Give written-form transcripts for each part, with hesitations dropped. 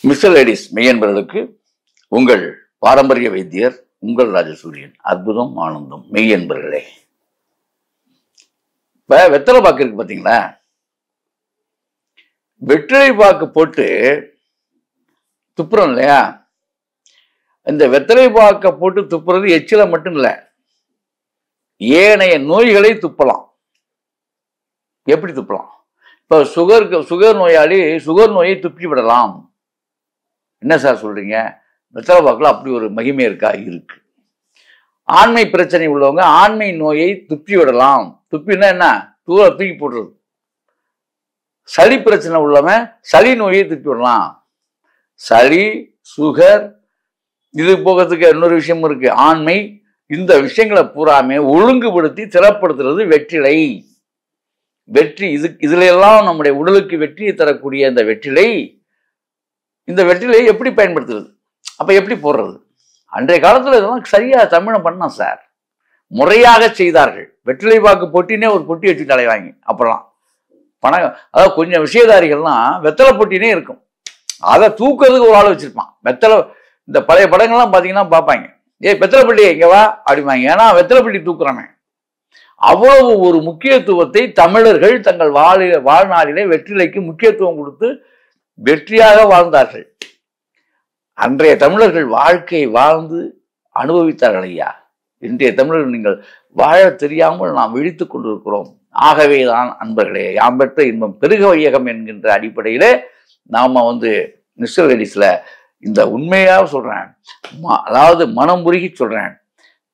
Mister ladies மெய்யன்பர்களுக்கு உங்கள் பாரம்பரிய வைத்தியர் உங்கள் ராஜசூரியன். அற்புதம் ஆனந்தம் மெய்யன்பர்களே. இப்ப வெத்தலை பாக்கு இருக்கு பாத்தீங்களா, வெற்றிலை பாக்கு போட்டு துப்புறோம் இல்லையா? இந்த வெத்தலை பாக்க போட்டு துப்புறது எச்சில மட்டும் இல்ல, ஏனைய நோய்களை துப்பலாம். எப்படி துப்பலாம்? இப்ப சுகர் நோயாளி சுகர் நோயை துப்பி விடலாம். என்ன சார் சொல்றீங்க? வெத்தலை பாக்குல அப்படி ஒரு மகிமை இருக்கா? இருக்கு. ஆண்மை பிரச்சனை உள்ளவங்க ஆண்மை நோயை துப்பி விடலாம். துப்பினா என்ன? தூக்கி போடுறது. சளி பிரச்சனை உள்ளவன் சளி நோயை துப்பி விடலாம். சளி, சுகர், இது போகிறதுக்கு இன்னொரு விஷயம் இருக்கு, ஆண்மை. இந்த விஷயங்களை பூராமே ஒழுங்குபடுத்தி திறப்படுத்துறது வெற்றிலை. வெற்றி இதுல எல்லாம் நம்முடைய உடலுக்கு வெற்றியை தரக்கூடிய இந்த வெற்றிலை எப்படி பயன்படுத்துறது? அப்ப எப்படி போடுறது? அன்றைய காலத்துல இதெல்லாம் சரியா தமிழம் பண்ணா சார், முறையாக செய்தார்கள். வெற்றிலை பாக்கு பொட்டினே ஒரு பொட்டி வச்சு தலைவாங்க. அப்பெல்லாம் பணம், அதாவது கொஞ்சம் விஷயதாரிகள்லாம் வெத்தலை பொட்டினே இருக்கும், அதை தூக்குறதுக்கு ஒரு ஆள் வச்சிருப்பான். வெத்தலை, இந்த பழைய படங்கள்லாம் பாத்தீங்கன்னா பார்ப்பாங்க, வெத்தலை பட்டி இங்க வா அப்படிம்பாங்க. ஏன்னா வெத்தலை பட்டி தூக்குறவன். அவ்வளவு ஒரு முக்கியத்துவத்தை தமிழர்கள் தங்கள் வாழ்நாளிலே வெற்றிலைக்கு முக்கியத்துவம் கொடுத்து வெற்றியாக வாழ்ந்தார்கள். அன்றைய தமிழர்கள் வாழ்க்கை வாழ்ந்து அனுபவித்தார்கள் ஐயா. இன்றைய தமிழர்கள் நீங்கள் வாழ தெரியாமல் நாம் விழித்துக் கொண்டிருக்கிறோம். ஆகவேதான் அன்பர்களே, யாம் பெற்ற இன்பம் பெருக வையகம் என்கின்ற அடிப்படையிலே நாம மிஸ்டர் லேடிஸ்ல இந்த உண்மையாக சொல்றேன், அதாவது மனம் உருகி சொல்றேன்,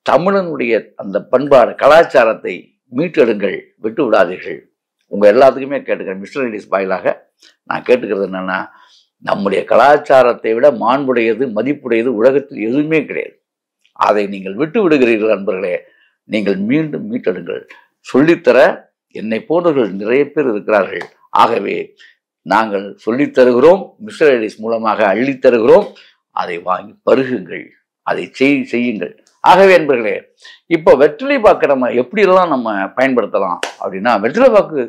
தமிழனுடைய அந்த பண்பாடு கலாச்சாரத்தை மீட்டெடுங்கள், விட்டு விடாதீர்கள். உங்க எல்லாத்துக்குமே கேட்டுக்கிறேன். மிஸ்டர் லேடிஸ் வாயிலாக நான் கேட்டுக்கிறது என்னன்னா, நம்முடைய கலாச்சாரத்தை விட மாண்புடையது மதிப்புடையது உலகத்தில் எதுவுமே கிடையாது. அதை நீங்கள் விட்டு விடுகிறீர்கள் அன்பர்களே. நீங்கள் மீண்டும் மீட்டெடுங்கள். சொல்லித்தர என்னை போன்றவர்கள் நிறைய பேர் இருக்கிறார்கள். ஆகவே நாங்கள் சொல்லித்தருகிறோம், மிஸ்டர் லேடிஸ் மூலமாக அள்ளித் தருகிறோம். அதை வாங்கி பருகுங்கள், அதை செய்யுங்கள். ஆகவே என்பர்களே, இப்போ வெற்றிலை பாக்கு நம்ம எப்படியெல்லாம் நம்ம பயன்படுத்தலாம் அப்படின்னா, வெற்றிலை பாக்கு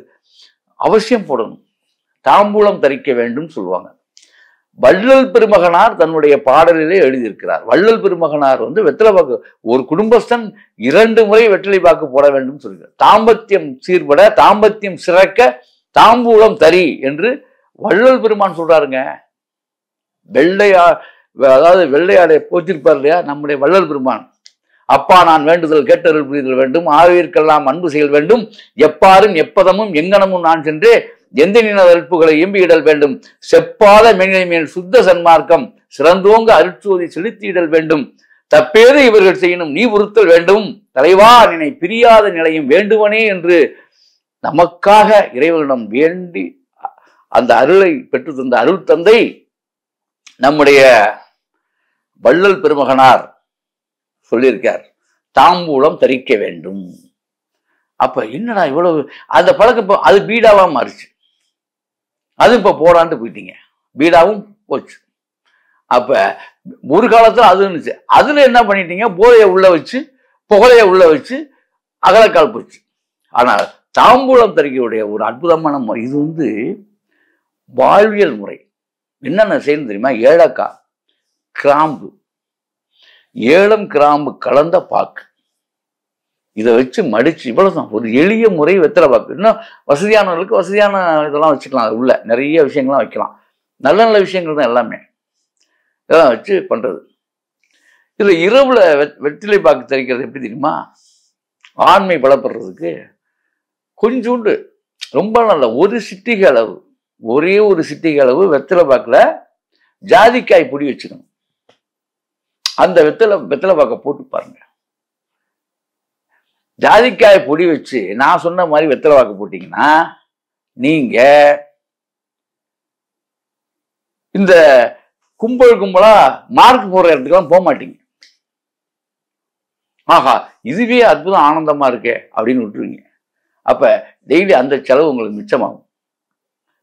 அவசியம் போடணும். தாம்பூலம் தரிக்க வேண்டும் சொல்லுவாங்க. வள்ளல் பெருமகனார் தன்னுடைய பாடலிலே எழுதியிருக்கிறார். வள்ளல் பெருமகனார் வெற்றிலை பாக்கு, ஒரு குடும்பஸ்தன் 2 முறை வெற்றிலை பாக்கு போட வேண்டும் சொல்கிறார். தாம்பத்தியம் சீர்பட, தாம்பத்தியம் சிறக்க தாம்பூலம் தரி என்று வள்ளல் பெருமான் சொல்றாருங்க. அதாவது வெள்ளையாடை போச்சிருப்பார் இல்லையா நம்முடைய வள்ளல் பெருமான். அப்பா நான் வேண்டுதல் கேட்டருள் புரிதல் வேண்டும், ஆவிற்கெல்லாம் அன்பு செயல் வேண்டும், எப்பாரும் எப்பதமும் எங்கனமும் நான் சென்று எந்த நிலப்புகளை எம்பியிடல் வேண்டும், செப்பாத மெனினை மேல் சுத்த சன்மார்க்கம் சிறந்தோங்க அருட்சோதி செலுத்தியிடல் வேண்டும், தப்பேது இவர்கள் செய்யணும் நீ உறுத்தல் வேண்டும், தலைவா நினை பிரியாத நிலையும் வேண்டுவனே என்று நமக்காக இறைவனிடம் வேண்டி அந்த அருளை பெற்று தந்த அருள் தந்தை நம்முடைய வள்ளல் பெருமகனார் சொல்லியிருக்கார், தாம்பூலம் தரிக்க வேண்டும். அப்ப என்னடா இவ்வளவு அந்த பழக்கம், அது பீடாவா மாறிச்சு. அது இப்ப போடான்ட்டு போயிட்டீங்க, பீடாவும் போச்சு. அப்ப ஒரு காலத்துல அது இருந்துச்சு. அதுல என்ன பண்ணிட்டீங்க, போதைய உள்ள வச்சு புகழைய உள்ள வச்சு அகலக்கால் போச்சு. ஆனால் தாம்பூலம் தரிக்கையுடைய ஒரு அற்புதமான முறை இது. வாழ்வியல் முறை என்னென்ன செய்யணும் தெரியுமா? ஏலக்காய், கிராம்பு, ஏலம் கிராம்பு கலந்த பாக்கு, இதை வச்சு மடிச்சு, இவ்வளவுதான். ஒரு எளிய முறை வெத்தலை பாக்கு. இன்னும் வசதியானவர்களுக்கு வசதியான இதெல்லாம் வச்சுக்கலாம். அது உள்ள நிறைய விஷயங்கள்லாம் வைக்கலாம். நல்ல நல்ல விஷயங்கள் தான் எல்லாமே. இதெல்லாம் வச்சு பண்றது. இதுல இரவுல வெற்றிலை பாக்கு தரிக்கிறது எப்படி தெரியுமா? ஆண்மை பலப்படுறதுக்கு கொஞ்சோண்டு, ரொம்ப நல்ல ஒரு சிட்டிகை அளவு, ஒரே ஒரு சிட்டிகை அளவு வெத்தலை பாக்குல ஜாதிக்காய் பொடி வச்சுக்கணும். அந்த வெத்தலை பாக்க போட்டு பாருங்க. ஜாதிக்காய் பொடி வச்சு நான் சொன்ன மாதிரி வெத்தலை பாக்கு போட்டீங்கன்னா நீங்க இந்த கும்பலா மார்க் போடுற இடத்துக்கெல்லாம் போக மாட்டீங்க. ஆஹா இதுவே அற்புதம் ஆனந்தமா இருக்கே அப்படின்னு விட்டுருவீங்க. அப்ப டெய்லி அந்த செலவு உங்களுக்கு மிச்சமாகும்.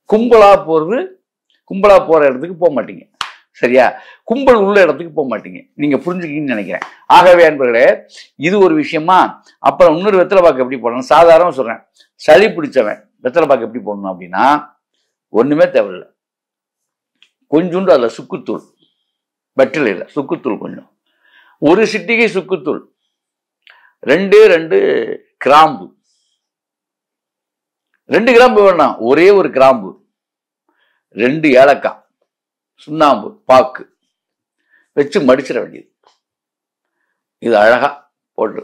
கும்பலா போற இடத்துக்கு போக மாட்டீங்க. சரியா? கும்பல் உள்ள இடத்துக்கு போக மாட்டீங்க. நீங்க புரிஞ்சுக்கிங்கன்னு நினைக்கிறேன். ஆகவே அன்பர்களே, இது ஒரு விஷயமா. அப்புறம் இன்னொரு வெத்தலை பாக்கு எப்படி போடணும், சாதாரணமா சொல்றேன். சளி பிடிச்சவன் வெத்தலை பாக்கு எப்படி போடணும் அப்படின்னா, ஒண்ணுமே தேவையில்லை. கொஞ்சோண்டு அதில் சுக்குத்தூள், வெற்றிலையில் சுக்குத்தூள் கொஞ்சம், 1 சிட்டிகை சுக்குத்தூள், 2 கிராம்பு, 2 கிராம்பு வேணாம், ஒரே ஒரு கிராம்பு, 2 ஏலக்காய், சுண்ணாம்பு, பாக்கு வச்சு மடிச்சிட வேண்டியது. இது அழகா போட்டு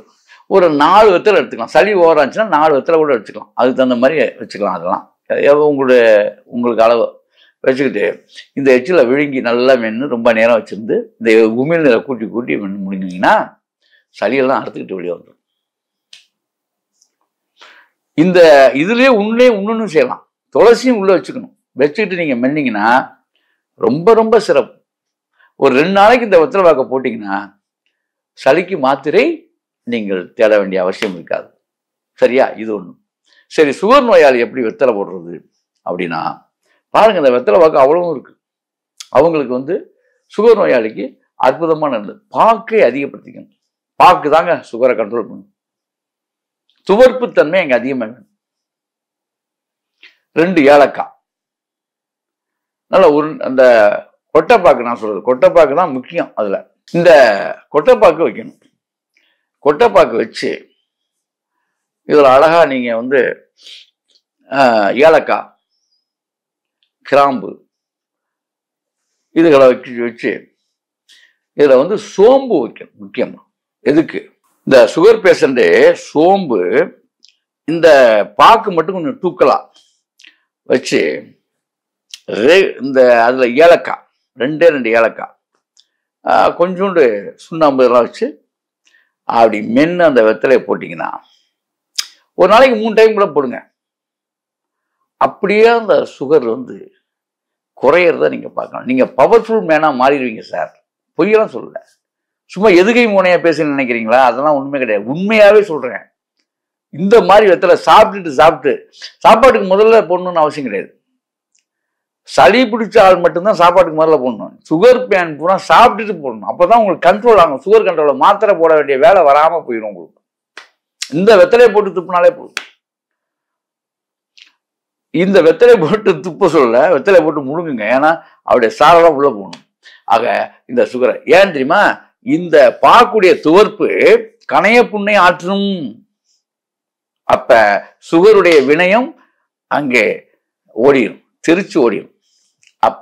ஒரு 4 வெத்தலை எடுத்துக்கலாம். சளி ஓவராச்சுன்னா 4 வெத்தலை கூட வச்சுக்கலாம். அதுக்கு தகுந்த மாதிரி வச்சுக்கலாம். அதெல்லாம் உங்களுக்கு அளவு வச்சுக்கிட்டு இந்த எச்சில் விழுங்கி நல்லா மென்று ரொம்ப நேரம் வச்சிருந்து இந்த உமிழ் நீரை கூட்டி மென்று முடிஞ்சிங்கன்னா சளியெல்லாம் அறுத்துக்கிட்டு வெளியே வந்துடும். இந்த இதுலேயே இன்னொன்னு செய்யலாம். துளசியும் உள்ளே வச்சுக்கிட்டு நீங்கள் மென்னீங்கன்னா ரொம்ப ரொம்ப சிறப்பு. ஒரு 2 நாளைக்கு இந்த வெத்தலை பாக்க போட்டிங்கன்னா சளிக்கு மாத்திரை நீங்கள் தேட வேண்டிய அவசியம் இருக்காது. சரியா? இது ஒன்று. சரி, சுகர் நோயாளி எப்படி வெத்தலை போடுறது அப்படின்னா பாருங்க, இந்த வெத்தலை பாக்கு அவ்வளவும் இருக்கு. அவங்களுக்கு சுகர் நோயாளிக்கு அற்புதமான இருந்தது. பாக்கை அதிகப்படுத்திக்கணும். பாக்கு தாங்க சுகரை கண்ட்ரோல் பண்ணும். துவர்ப்பு தன்மை அங்கே அதிகமாக வேணும். 2 ஏலக்காய், நல்ல அந்த கொட்டைப்பாக்கு, நான் சொல்றது கொட்டைப்பாக்கு தான் முக்கியம். அதுல இந்த கொட்டைப்பாக்கு வைக்கணும். கொட்டைப்பாக்கு வச்சு இதில் அழகா நீங்க ஏலக்காய், கிராம்பு இதுகளை வச்சு இதுல சோம்பு வைக்கணும். முக்கியமா எதுக்கு? இந்த சுகர் பேஷண்ட் சோம்பு இந்த பாக்கு மட்டும் கொஞ்சம் தூக்கலாம் வச்சு இந்த அதுல ஏலக்காய், 2 ஏலக்காய், கொஞ்சோண்டு சுண்ணாம்பு இதெல்லாம் வச்சு அப்படி மென்று அந்த வெத்தலையை போட்டிங்கன்னா ஒரு நாளைக்கு 3 டைம் கூட போடுங்க. அப்படியே அந்த சுகர் குறையிறத நீங்க பார்க்கலாம். நீங்க பவர்ஃபுல் மேனா மாறிடுவீங்க சார். பொய்யெல்லாம் சொல்லல. சும்மா எதுகை மூனையா பேச நினைக்கிறீங்களா? அதெல்லாம் உண்மை கிடையாது. உண்மையாவே சொல்றேன். இந்த மாதிரி வெத்தலை சாப்பாட்டுக்கு முதல்ல போடணும்னு அவசியம் கிடையாது. சளி பிடிச்ச ஆள் மட்டும்தான் சாப்பாட்டுக்கு முதல்ல போடணும். சுகர் பேன் பூரா சாப்பிட்டுட்டு போடணும். அப்பதான் உங்களுக்கு கண்ட்ரோல் ஆகும். சுகர் கண்ட்ரோல மாத்திரை போட வேண்டிய வேலை வராம போயிடும் உங்களுக்கு. இந்த வெத்தலையை போட்டு துப்புனாலே போதும். இந்த வெத்தலையை போட்டு துப்ப சொல்ல, வெத்தலையை போட்டு முழுங்குங்க. ஏன்னா அவருடைய சாரெல்லாம் உள்ள போகணும். ஆக இந்த சுகரை ஏன் தெரியுமா? இந்த பாக்குடைய துவர்ப்பு கணைய புண்ணை ஆற்றும். அப்ப சுகருடைய வினயம் அங்கே ஓடிடும், திருச்சி ஓடிடும். அப்ப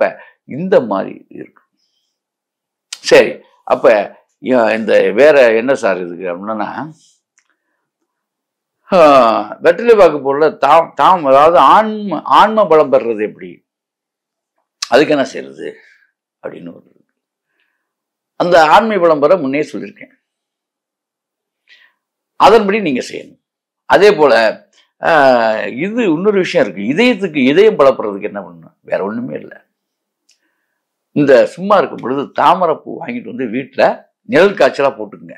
இந்த மாதிரி இருக்கு. சரி, அப்ப இந்த வேற என்ன சார் இதுக்கு அப்படின்னா, வெற்றிலை பாக்கு பொருளை அதாவது ஆன்ம பலம் பெறுறது எப்படி, அதுக்கு என்ன செய்யறது அப்படின்னு அந்த ஆன்மீக பலம் பெற முன்னே சொல்லியிருக்கேன். அதன்படி நீங்க செய்யணும். அதே போல இது இன்னொரு விஷயம் இருக்கு. இதயம் பலப்படுறதுக்கு என்ன பண்ணணும்? வேற ஒண்ணுமே இல்லை. இந்த சும்மா இருக்கும் பொழுது தாமரைப்பூ வாங்கிட்டு வீட்டுல நிழல் காய்ச்சலா போட்டுக்குங்க.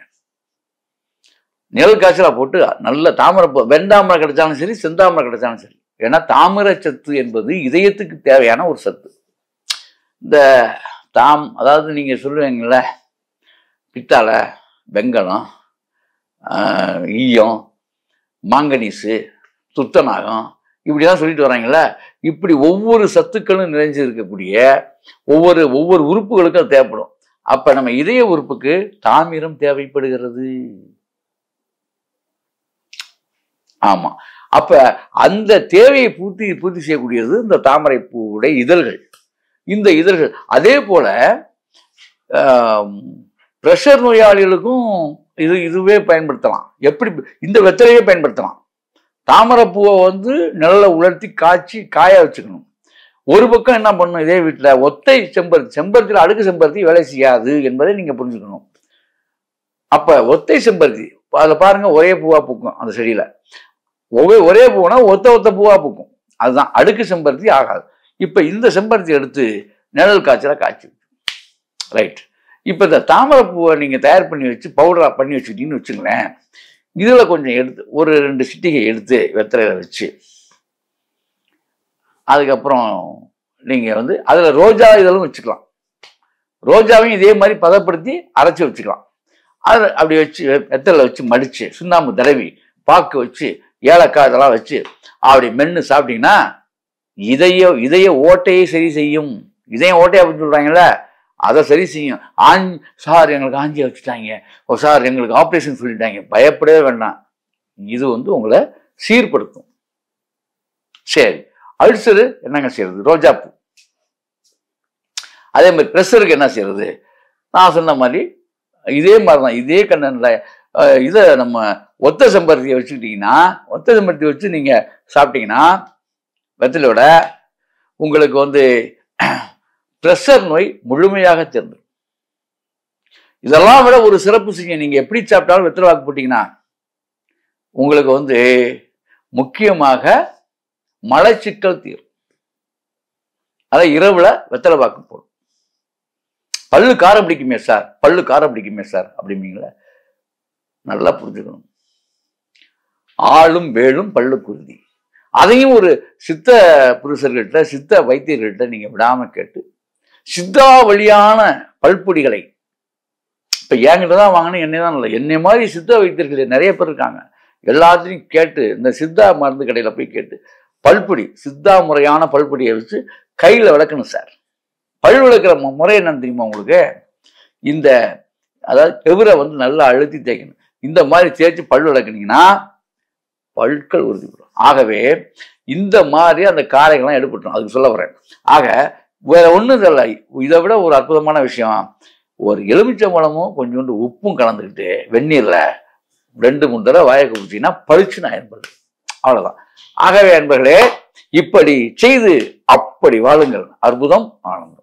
நிழல் காய்ச்சலா போட்டு நல்ல தாமரைப்பூ, வெண்டாமரை கிடைச்சாலும் சரி, செந்தாமரை கிடைச்சாலும் சரி. ஏன்னா தாமரை சத்து என்பது இதயத்துக்கு தேவையான ஒரு சத்து. இந்த அதாவது நீங்க சொல்லுவீங்கல்ல, பித்தாளை, வெங்கலம், ஈயம், மாங்கனீசு, துத்தநாகம், இப்படிதான் சொல்லிட்டு வராங்கல்ல. இப்படி ஒவ்வொரு சத்துக்களும் நிறைஞ்சு இருக்கக்கூடிய ஒவ்வொரு உறுப்புகளுக்கும் அது தேவைப்படும். அப்ப நம்ம இதய உறுப்புக்கு தாமிரம் தேவைப்படுகிறது. ஆமா. அப்ப அந்த தேவையை பூர்த்தி செய்யக்கூடியது இந்த தாமரை பூவுடைய இதழ்கள். இந்த இதழ்கள் அதே போல பிரஷர் நோயாளிகளுக்கும் இதுவே பயன்படுத்தலாம். எப்படி? இந்த வெத்தலையே பயன்படுத்தலாம். தாமரைப்பூவை நிழல உலர்த்தி காய்ச்சி காய வச்சுக்கணும். ஒரு பக்கம் என்ன பண்ணணும்? இதே வீட்டுல ஒத்தை செம்பருத்தியில் அடுக்கு செம்பருத்தி வேலை செய்யாது என்பதை நீங்க புரிஞ்சுக்கணும். அப்ப ஒத்தை செம்பருத்தி அதுல பாருங்க, ஒரே பூவா பூக்கும். அந்த செடியில ஒரே பூனா ஒத்த பூவா பூக்கும். அதுதான் அடுக்கு செம்பருத்தி ஆகாது. இப்ப இந்த செம்பருத்தி எடுத்து நிழல் காய்ச்சல காய்ச்சி, ரைட். இப்ப இந்த தாமரை பூவை நீங்க தயார் பண்ணி வச்சு பவுடரா பண்ணி வச்சுக்கிட்டீங்கன்னு வச்சுங்களேன். இதுல கொஞ்சம் எடுத்து ஒரு 2 சிட்டிகை எடுத்து வெத்தலையில வச்சு, அதுக்கப்புறம் நீங்க அதுல ரோஜா இதழும் வச்சுக்கலாம். ரோஜாவையும் இதே மாதிரி பதப்படுத்தி அரைச்சி வச்சுக்கலாம். அது அப்படி வச்சு வெத்தலையில வச்சு மடிச்சு சுண்ணாம்பு தடவி பாக்கு வச்சு ஏலக்காய் இதெல்லாம் வச்சு அப்படி மென்று சாப்பிட்டீங்கன்னா இதய ஓட்டையை சரி செய்யும். இதயம் ஓட்டையா அப்படின்னு சொல்றாங்கல்ல, அதை சரி செய்யும். சார் எங்களுக்கு ஆஞ்சியை வச்சுட்டாங்க, ஓ சார் எங்களுக்கு ஆப்ரேஷன் சொல்லிட்டாங்க, பயப்படவே வேண்டாம். இது வந்து உங்களை சீர்படுத்தும். சரி, அல்சரு என்னங்க செய்யறது? ரோஜாப்பூ. அதே மாதிரி ப்ரெஷருக்கு என்ன செய்யறது? நான் சொன்ன மாதிரி இதே மாதிரிதான், இதே கண்ணன்ல இதை நம்ம ஒத்த செம்பருத்தியை வச்சுக்கிட்டீங்கன்னா, ஒத்த செம்பருத்தி வச்சு நீங்க சாப்பிட்டீங்கன்னா வெத்தலையோட உங்களுக்கு வந்து பிரஷர் நோய் முழுமையாக தெரிஞ்சிடும். இதெல்லாம் விட ஒரு சிறப்பு செய்ய, நீங்க எப்படி சாப்பிட்டாலும் வெத்தலை வாக்கு போட்டீங்கன்னா உங்களுக்கு வந்து முக்கியமாக மலச்சிக்கல் தீரும். அதான் இரவுல வெத்தலை வாக்கு போடும். பல்லு காரம் பிடிக்குமே சார், பல்லு காரம் பிடிக்குமே சார் அப்படிங்களா, நல்லா புரிஞ்சுக்கணும். ஆளும் வேலும் பல்லு குருதி. அதையும் ஒரு சித்த புருஷர்கள்ட்ட, சித்த வைத்தியர்கள்ட்ட நீங்க விடாம கேட்டு சித்தா வழியான பல்பொடிகளை, இப்ப என்கிட்ட தான் வாங்கணும், என்னை தான் இல்லை, என்னை மாதிரி சித்த வைத்தியர்கள் நிறைய பேர் இருக்காங்க. எல்லாத்தையும் கேட்டு இந்த சித்தா மருந்து கடையில போய் கேட்டு பல்பொடி, சித்தா முறையான பல்பொடியை வச்சு கையில விளக்கணும் சார். பல் விளக்குற முறை என்னன்னு தெரியுமா உங்களுக்கு? இந்த அதாவது எவரை வந்து நல்லா அழுத்தி தேய்க்கணும். இந்த மாதிரி தேய்ச்சி பல் விளக்குனீங்கன்னா பல்கள் உறுதிப்படும். ஆகவே இந்த மாதிரி அந்த காரைகள்லாம் எடுப்பட்டோம், அதுக்கு சொல்ல வரேன். ஆக வேற ஒன்றும் இல்லை, இதை விட ஒரு அற்புதமான விஷயம், ஒரு எலுமிச்சம்பழமும் கொஞ்சோண்டு உப்பும் கலந்துக்கிட்டு வெந்நீர்ல 2-3 தடவை வாயை குடிச்சீங்கன்னா பளிச்சுன்னு ஆயிரம். அவ்வளவுதான். ஆகவே என்பர்களே, இப்படி செய்து அப்படி வாழுங்கள். அற்புதம், ஆனந்தம்.